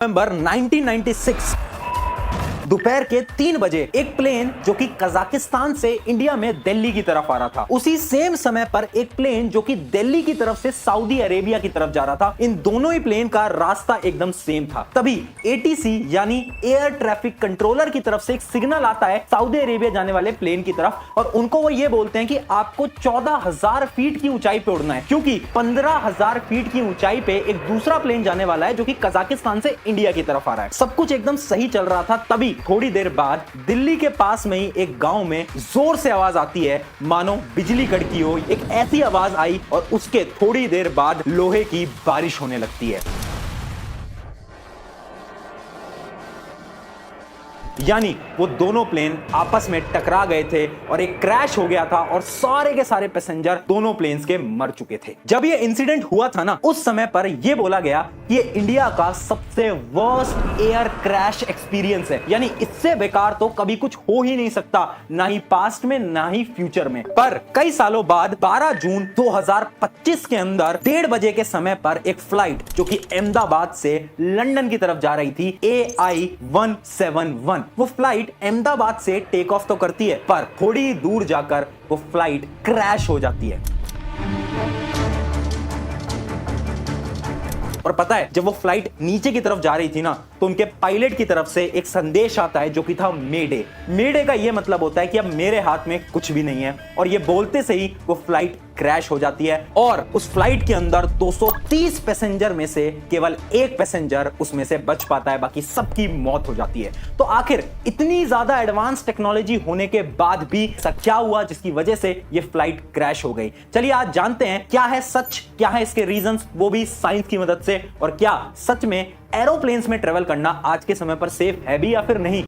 नवंबर 1996 दोपहर के 3 बजे एक प्लेन जो कि कजाकिस्तान से इंडिया में दिल्ली की तरफ आ रहा था, उसी सेम समय पर एक प्लेन जो कि दिल्ली की तरफ से सऊदी अरेबिया की तरफ जा रहा था। इन दोनों ही प्लेन का रास्ता एकदम सेम था। तभी एटीसी यानी एयर ट्रैफिक कंट्रोलर की तरफ से एक सिग्नल आता है सऊदी अरेबिया जाने वाले प्लेन की तरफ, और उनको वो ये बोलते हैं कि आपको 14,000 फीट की ऊंचाई पे उड़ना है, क्योंकि 15,000 फीट की ऊंचाई पे एक दूसरा प्लेन जाने वाला है जो कि कजाकिस्तान से इंडिया की तरफ आ रहा है। सब कुछ एकदम सही चल रहा था। तभी थोड़ी देर बाद दिल्ली के पास में ही एक गांव में जोर से आवाज आती है, मानो बिजली कड़की हो। एक ऐसी आवाज आई और उसके थोड़ी देर बाद लोहे की बारिश होने लगती है। यानी वो दोनों प्लेन आपस में टकरा गए थे और एक क्रैश हो गया था और सारे के सारे पैसेंजर दोनों प्लेन्स के मर चुके थे। जब ये इंसिडेंट हुआ था ना, उस समय पर ये बोला गया कि ये इंडिया का सबसे वर्स्ट एयर क्रैश एक्सपीरियंस है, यानी इससे बेकार तो कभी कुछ हो ही नहीं सकता, ना ही पास्ट में ना ही फ्यूचर में। पर कई सालों बाद 12 जून 2025 के अंदर 1:30 बजे के समय पर एक फ्लाइट जो कि अहमदाबाद से लंदन की तरफ जा रही थी, AI-171, वो फ्लाइट अहमदाबाद से टेक ऑफ तो करती है, पर थोड़ी दूर जाकर वो फ्लाइट क्रैश हो जाती है। और पता है, जब वो फ्लाइट नीचे की तरफ जा रही थी ना, तो उनके पायलट की तरफ से एक संदेश आता है जो कि था मेडे। मेडे का ये मतलब होता है कि अब मेरे हाथ में कुछ भी नहीं है, और ये बोलते से ही वो फ्लाइट क्रैश हो जाती है। और उस फ्लाइट के अंदर 230 पैसेंजर में से केवल एक पैसेंजर उसमें से बच पाता है, बाकी सबकी मौत हो जाती है। तो आखिर इतनी ज्यादा एडवांस टेक्नोलॉजी होने के बाद भी ऐसा क्या हुआ जिसकी वजह से ये फ्लाइट क्रैश हो गई? चलिए आज जानते हैं क्या है सच, क्या है इसके रीजंस, वो भी साइंस की मदद से, और क्या सच में एरोप्लेन्स में ट्रेवल करना आज के समय पर सेफ है भी या फिर नहीं।